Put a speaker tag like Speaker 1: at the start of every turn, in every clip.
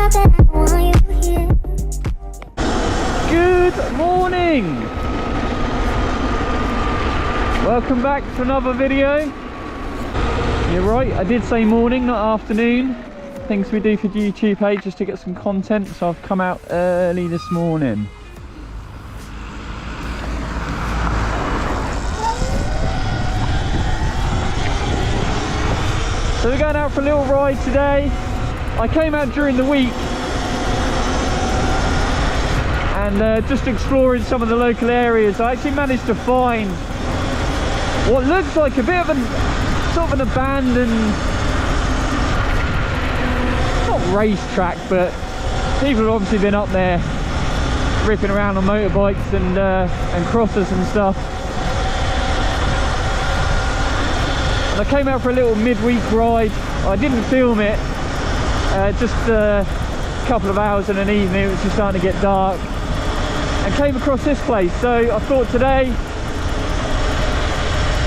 Speaker 1: Good morning! Welcome back to another video. You're right, I did say morning, not afternoon. Things we do for the YouTube page just to get some content, so I've come out early this morning. So we're going out for a little ride today. I came out during the week and just exploring some of the local areas. I actually managed to find what looks like a bit of sort of an abandoned, not racetrack, but people have obviously been up there ripping around on motorbikes and crossers and stuff. And I came out for a little midweek ride. I didn't film it, just a couple of hours in an evening. It was just starting to get dark, and came across this place. So I thought today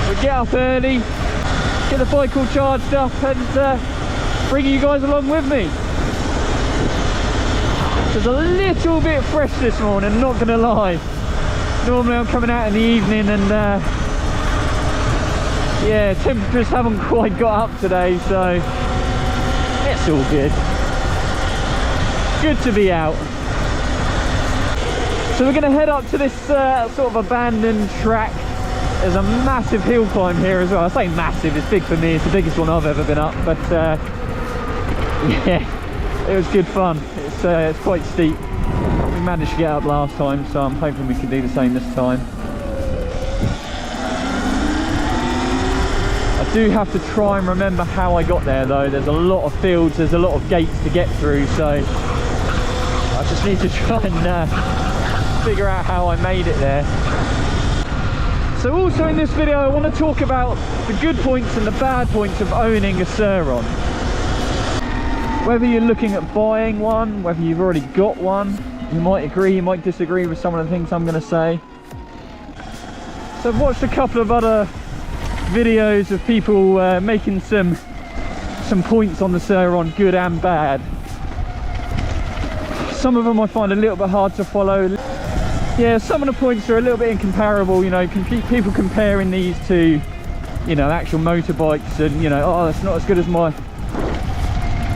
Speaker 1: we'd get up early, get the bike all charged up, and bring you guys along with me. It's a little bit fresh this morning, not gonna lie. Normally I'm coming out in the evening and yeah, temperatures haven't quite got up today, so it's all good. Good to be out. So we're going to head up to this sort of abandoned track. There's a massive hill climb here as well. I say massive, it's big for me, it's the biggest one I've ever been up, but yeah, it was good fun. It's quite steep. We managed to get up last time, so I'm hoping we can do the same this time. I do have to try and remember how I got there though. There's a lot of fields, there's a lot of gates to get through, so I just need to try and figure out how I made it there. So also in this video I want to talk about the good points and the bad points of owning a Surron. Whether you're looking at buying one, whether you've already got one, you might agree, you might disagree with some of the things I'm going to say. So I've watched a couple of other videos of people making some points on the Surron, good and bad. Some of them I find a little bit hard to follow. Yeah, some of the points are a little bit incomparable, you know, people comparing these to, you know, actual motorbikes, and you know, oh, that's not as good as my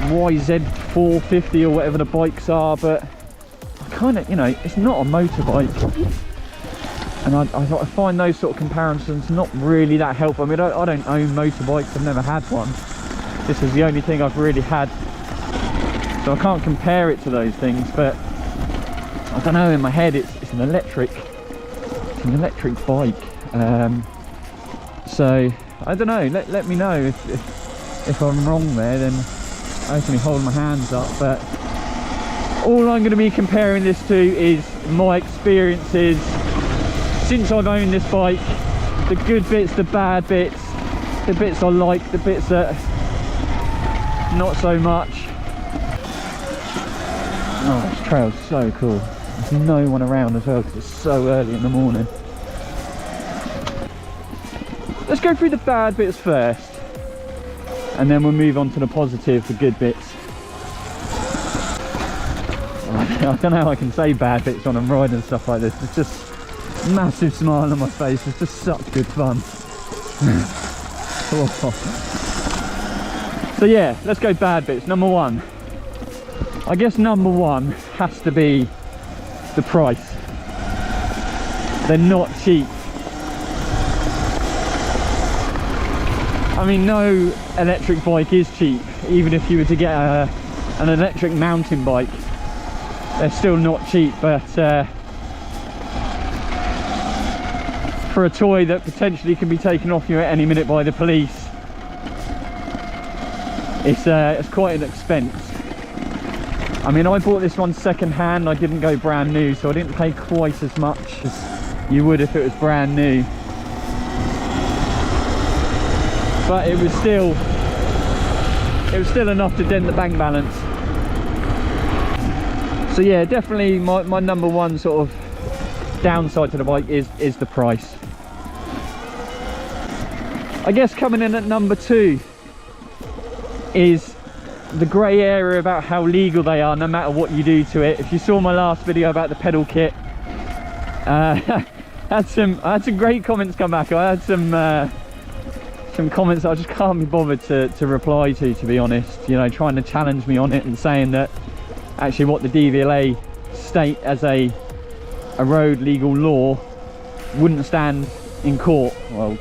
Speaker 1: YZ450 or whatever the bikes are, but I kind of, you know, it's not a motorbike. And I find those sort of comparisons not really that helpful. I mean, I don't own motorbikes, I've never had one. This is the only thing I've really had, so I can't compare it to those things. But I don't know, in my head it's an electric bike. So I don't know, let me know if I'm wrong there, then I can hold my hands up. But all I'm going to be comparing this to is my experiences since I've owned this bike, the good bits, the bad bits, the bits I like, the bits that not so much. Oh, this trail's so cool. There's no one around as well because it's so early in the morning. Let's go through the bad bits first, and then we'll move on to the positive, the good bits. I don't know how I can say bad bits when I'm riding stuff like this. It's just massive smile on my face. It's just such good fun. So yeah, let's go bad bits. Number one, I guess number one has to be the price. They're not cheap. I mean, no electric bike is cheap. Even if you were to get an electric mountain bike, they're still not cheap. But for a toy that potentially can be taken off you at any minute by the police, it's quite an expense. I mean, I bought this one second hand. I didn't go brand new, so I didn't pay quite as much as you would if it was brand new. But it was still enough to dent the bank balance. So yeah, definitely my number one sort of downside to the bike is the price. I guess coming in at number two is the grey area about how legal they are, no matter what you do to it. If you saw my last video about the pedal kit, I had some great comments come back. I had some comments that I just can't be bothered to reply to be honest, you know, trying to challenge me on it and saying that actually what the DVLA state as a road legal law wouldn't stand in court. Well,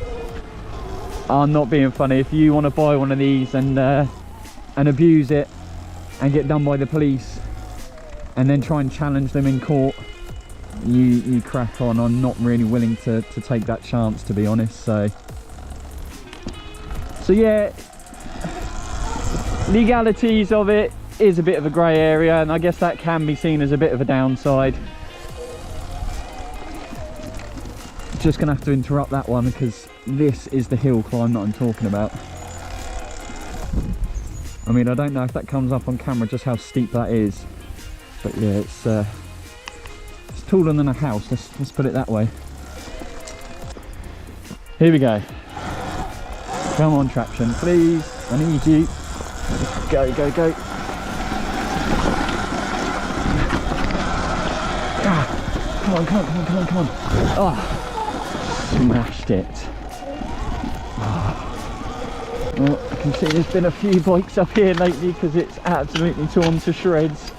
Speaker 1: I'm not being funny. If you want to buy one of these and abuse it and get done by the police and then try and challenge them in court, you crack on. I'm not really willing to take that chance, to be honest. So yeah, legalities of it is a bit of a grey area, and I guess that can be seen as a bit of a downside. Just gonna have to interrupt that one because this is the hill climb that I'm talking about. I mean, I don't know if that comes up on camera just how steep that is, but yeah, it's taller than a house, let's put it that way. Here we go. Come on, traction, please. I need you. Go, go, go. Ah, come on, come on, come on, come on, come on. Oh, smashed it. Oh. Well, I can see there's been a few bikes up here lately because it's absolutely torn to shreds.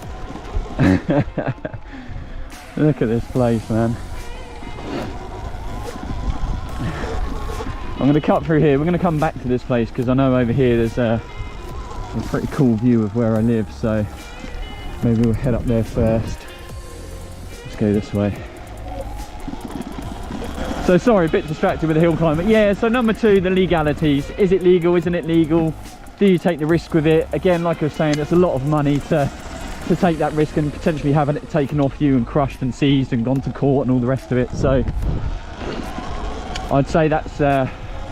Speaker 1: Look at this place, man. I'm going to cut through here. We're going to come back to this place because I know over here there's a pretty cool view of where I live, so maybe we'll head up there first. Let's go this way. So sorry, a bit distracted with the hill climb, but yeah, so number 2, the legalities. Is it legal? Isn't it legal? Do you take the risk with it? Again, like I was saying, it's a lot of money to take that risk and potentially having it taken off you and crushed and seized and gone to court and all the rest of it. So I'd say that's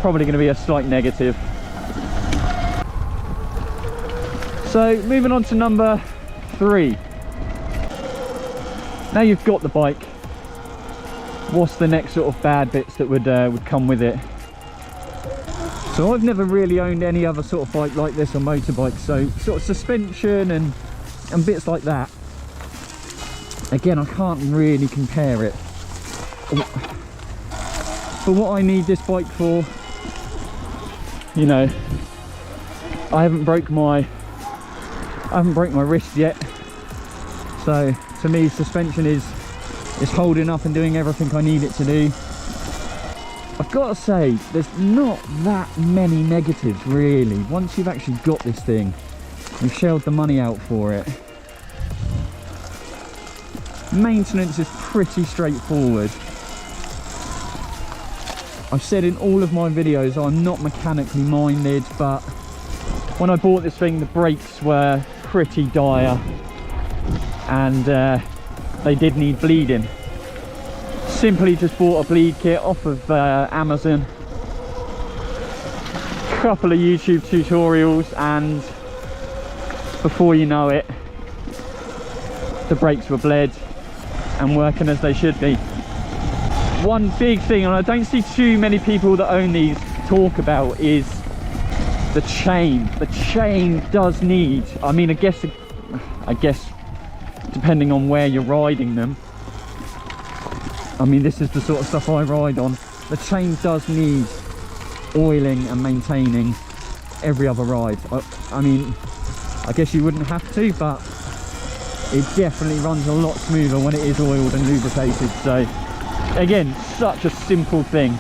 Speaker 1: probably going to be a slight negative. So moving on to number 3. Now you've got the bike, what's the next sort of bad bits that would come with it? So I've never really owned any other sort of bike like this, or motorbike, so sort of suspension and bits like that, again, I can't really compare it. For what I need this bike for, you know, I haven't broke my wrist yet, so to me suspension is holding up and doing everything I need it to do. I've got to say, there's not that many negatives really. Once you've actually got this thing, you've shelled the money out for it. Maintenance is pretty straightforward. I've said in all of my videos I'm not mechanically minded, but when I bought this thing the brakes were pretty dire and they did need bleeding. Simply just bought a bleed kit off of Amazon, couple of YouTube tutorials, and before you know it the brakes were bled and working as they should be. One big thing, and I don't see too many people that own these talk about, is the chain. The chain does need, I mean, I guess depending on where you're riding them, I mean, this is the sort of stuff I ride on, the chain does need oiling and maintaining every other ride. I mean, I guess you wouldn't have to, but it definitely runs a lot smoother when it is oiled and lubricated. So again, such a simple thing.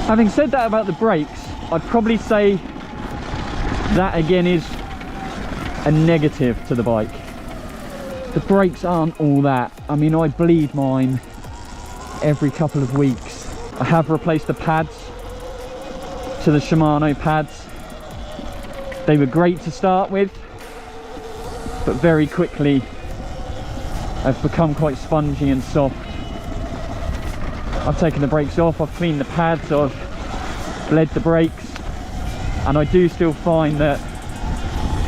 Speaker 1: Having said that about the brakes, I'd probably say that again is a negative to the bike. The brakes aren't all that. I mean, I bleed mine every couple of weeks. I have replaced the pads to the Shimano pads. They were great to start with, but very quickly have become quite spongy and soft. I've taken the brakes off, I've cleaned the pads, I've bled the brakes, and I do still find that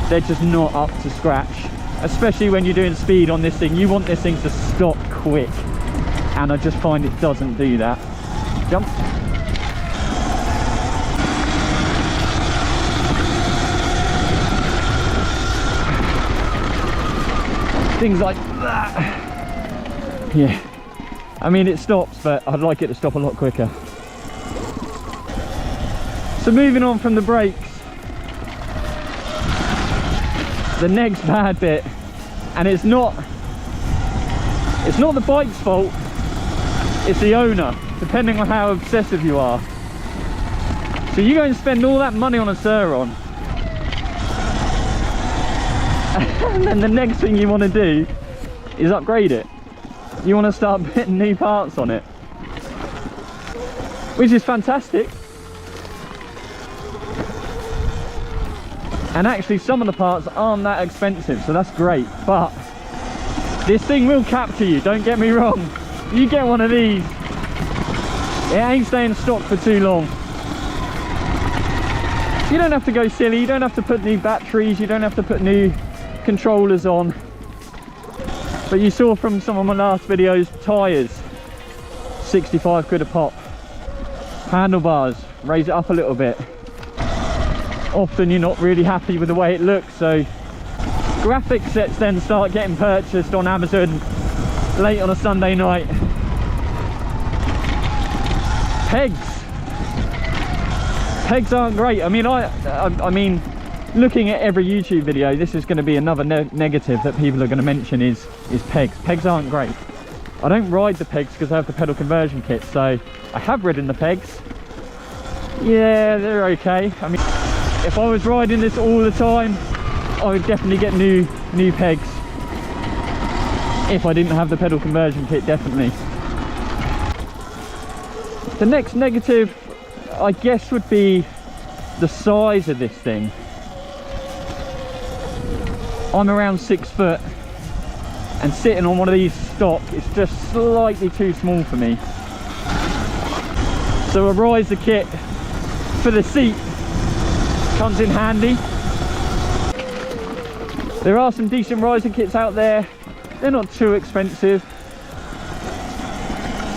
Speaker 1: they're just not up to scratch. Especially when you're doing speed on this thing, you want this thing to stop quick, and I just find it doesn't do that. Jump. things like that. Yeah, I mean it stops, but I'd like it to stop a lot quicker. So moving on from the brakes, the next bad bit, and it's not the bike's fault, it's the owner, depending on how obsessive you are. So you go and spend all that money on a Surron, and then the next thing you want to do is upgrade it. You want to start putting new parts on it, which is fantastic. And actually some of the parts aren't that expensive, so that's great. But this thing will capture you, don't get me wrong. You get one of these, it ain't staying stock for too long. You don't have to go silly, you don't have to put new batteries, you don't have to put new controllers on. But you saw from some of my last videos, tyres, 65 quid a pop. Handlebars, raise it up a little bit. Often you're not really happy with the way it looks, so graphic sets then start getting purchased on Amazon late on a Sunday night. Pegs aren't great. I mean looking at every YouTube video, this is going to be another negative that people are going to mention is pegs. Pegs aren't great. I don't ride the pegs because I have the pedal conversion kit, so I have ridden the pegs. Yeah, they're okay. I mean, if I was riding this all the time, I would definitely get new pegs. If I didn't have the pedal conversion kit, definitely. The next negative, I guess, would be the size of this thing. I'm around 6 foot, and sitting on one of these stock is just slightly too small for me. So a riser kit for the seat comes in handy. There are some decent riser kits out there. They're not too expensive,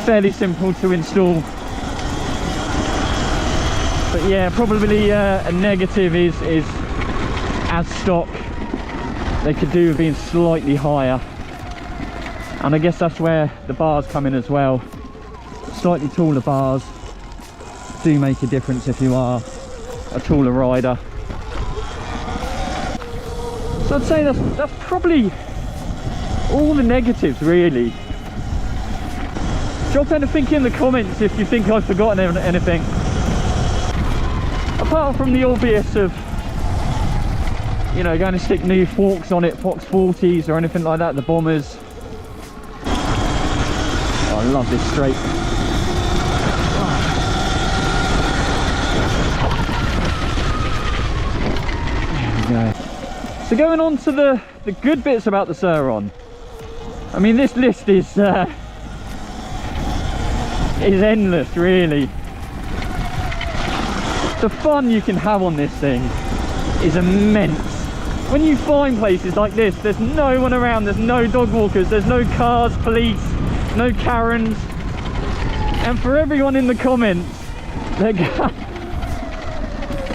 Speaker 1: fairly simple to install. But yeah, probably a negative is as stock they could do with being slightly higher, and I guess that's where the bars come in as well. Slightly taller bars do make a difference if you are a taller rider. So I'd say that's probably all the negatives really. Drop anything in the comments if you think I've forgotten anything, apart from the obvious of, you know, going to stick new forks on it, Fox 40s or anything like that, the bombers. Oh, I love this straight. There we go. So going on to the good bits about the Surron. I mean, this list is endless really. The fun you can have on this thing is immense. When you find places like this, there's no one around, there's no dog walkers, there's no cars, police, no Karens. And for everyone in the comments that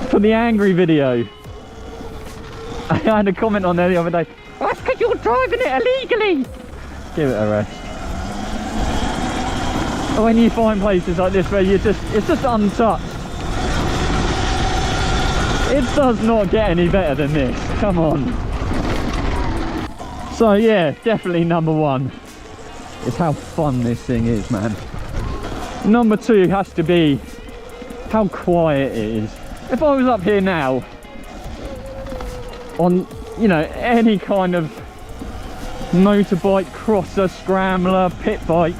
Speaker 1: for the angry video, I had a comment on there the other day, that's because you're driving it illegally. Give it a rest. When you find places like this where it's just untouched, it does not get any better than this. Come on. So yeah, definitely number one is how fun this thing is, man. Number two has to be how quiet it is. If I was up here now on, you know, any kind of motorbike, crosser, scrambler, pit bike,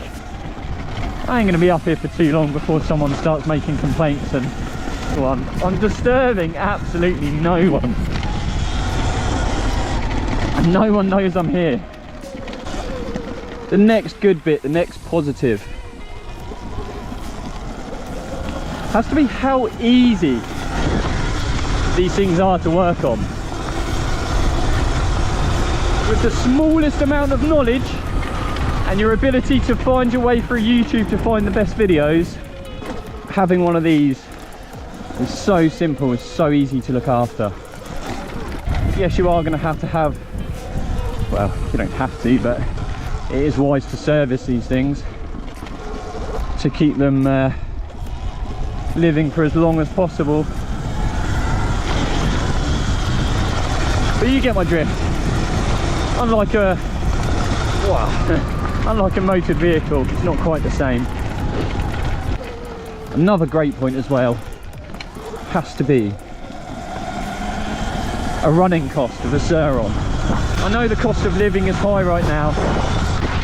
Speaker 1: I ain't gonna be up here for too long before someone starts making complaints and, well, I'm disturbing absolutely no one. And no one knows I'm here. The next good bit, the next positive, has to be how easy these things are to work on. With the smallest amount of knowledge and your ability to find your way through YouTube to find the best videos, having one of these is so simple, it's so easy to look after. Yes, you are going to have well, you don't have to, but it is wise to service these things to keep them living for as long as possible. But you get my drift. Unlike a unlike a motored vehicle, it's not quite the same. Another great point as well has to be a running cost of a Surron. I know the cost of living is high right now,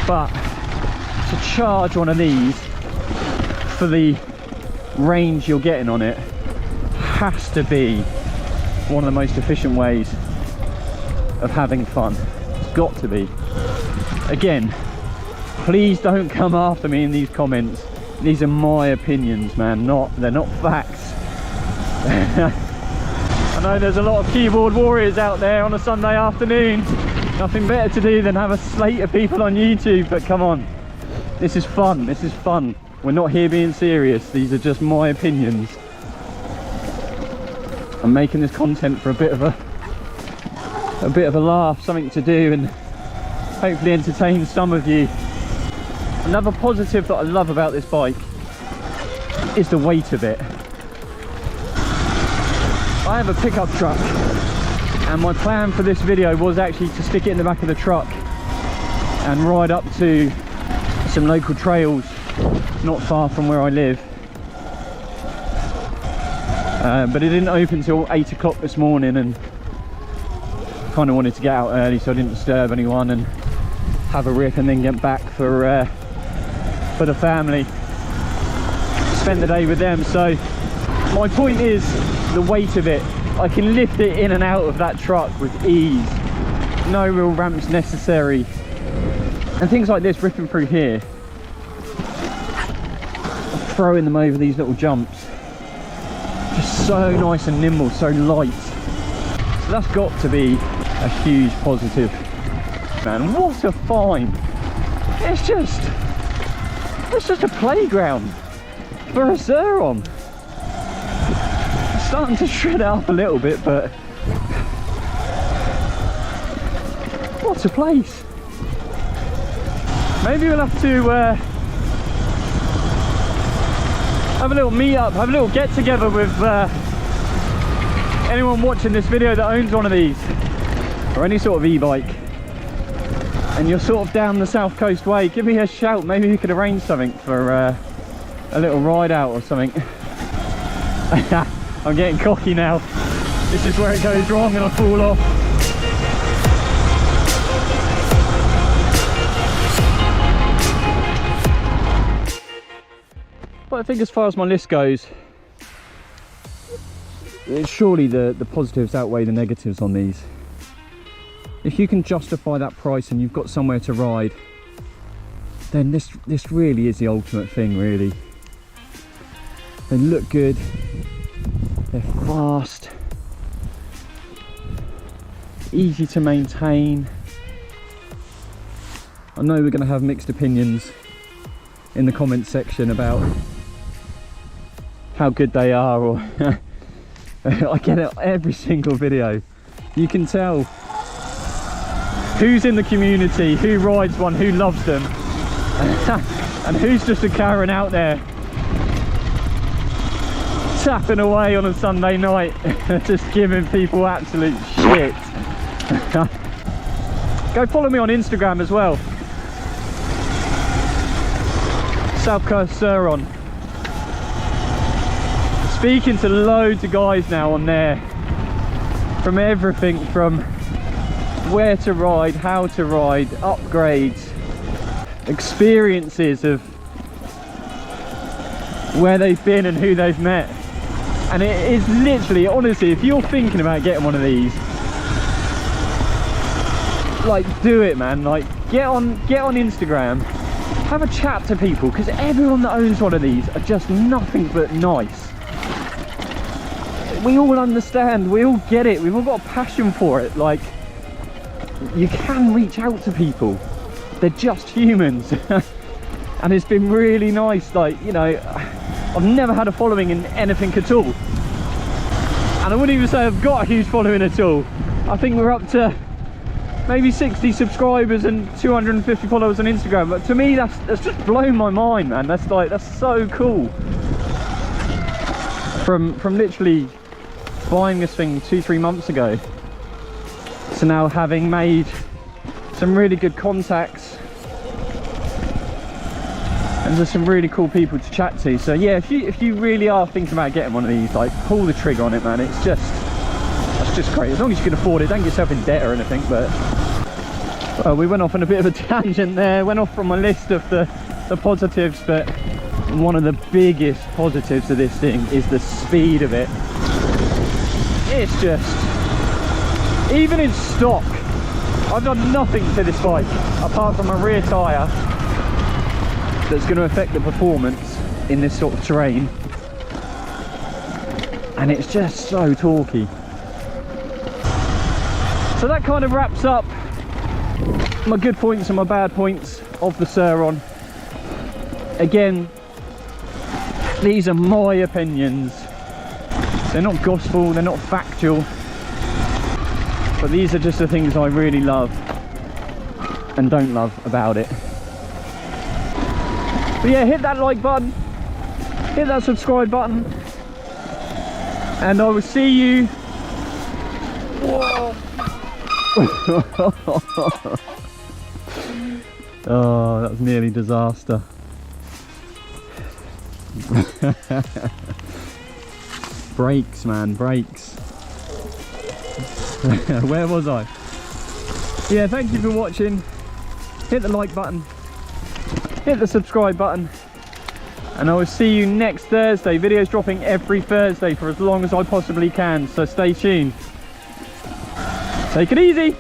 Speaker 1: but to charge one of these for the range you're getting on it has to be one of the most efficient ways of having fun. It's got to be. Again, please don't come after me in these comments. These are my opinions, man. They're not facts. I know there's a lot of keyboard warriors out there on a Sunday afternoon. Nothing better to do than have a slate of people on YouTube, but come on. This is fun. This is fun. We're not here being serious. These are just my opinions. I'm making this content for a bit of a laugh, something to do, and hopefully entertain some of you. Another positive that I love about this bike is the weight of it. I have a pickup truck, and my plan for this video was actually to stick it in the back of the truck and ride up to some local trails not far from where I live. But it didn't open till 8 o'clock this morning, and kind of wanted to get out early so I didn't disturb anyone and have a rip and then get back for the family, spend the day with them. So my point is the weight of it. I can lift it in and out of that truck with ease, no real ramps necessary, and things like this, ripping through here, throwing them over these little jumps, just so nice and nimble, so light. So that's got to be a huge positive, man. What a find! It's just a playground for a Surron. It's starting to shred it up a little bit, but what a place. Maybe we'll have to have a little meet up, have a little get together with anyone watching this video that owns one of these, or any sort of e-bike, and you're sort of down the south coast way. Give me a shout. Maybe we could arrange something for a little ride out or something. I'm getting cocky now. This is where it goes wrong and I fall off. But I think as far as my list goes, surely the positives outweigh the negatives on these. If you can justify that price and you've got somewhere to ride, then this really is the ultimate thing, really. They look good, they're fast, easy to maintain. I know we're going to have mixed opinions in the comments section about how good they are, or I get it every single video. You can tell who's in the community, who rides one, who loves them, and who's just a Karen out there tapping away on a Sunday night, just giving people absolute shit. Go follow me on Instagram as well, South Coast Surron. Speaking to loads of guys now on there, from everything from where to ride, how to ride, upgrades, experiences of where they've been and who they've met. And it is literally, honestly, if you're thinking about getting one of these, like, do it, man. Like, get on Instagram, have a chat to people, because everyone that owns one of these are just nothing but nice. We all understand, we all get it, we've all got a passion for it. Like, you can reach out to people, they're just humans. And it's been really nice. Like, you know, I've never had a following in anything at all, and I wouldn't even say I've got a huge following at all. I think we're up to maybe 60 subscribers and 250 followers on Instagram, but to me that's just blown my mind, man. That's so cool. From literally buying this thing 2-3 months ago to now having made some really good contacts and just some really cool people to chat to. So yeah, if you really are thinking about getting one of these, like, pull the trigger on it, man. That's just great, as long as you can afford it. Don't get yourself in debt or anything. But well, we went off on a bit of a tangent there, went off from my list of the positives, but one of the biggest positives of this thing is the speed of it. It's just, even in stock, I've done nothing to this bike apart from a rear tyre that's going to affect the performance in this sort of terrain, and it's just so torquey. So that kind of wraps up my good points and my bad points of the Surron. Again, these are my opinions. They're not gospel, they're not factual, but these are just the things I really love and don't love about it. But yeah, hit that like button, hit that subscribe button, and I will see you. Whoa. Oh, that was nearly disaster. Brakes, man, brakes. Where was I? Yeah, thank you for watching. Hit the like button, hit the subscribe button, and I will see you next Thursday. Videos dropping every Thursday for as long as I possibly can, so stay tuned. Take it easy.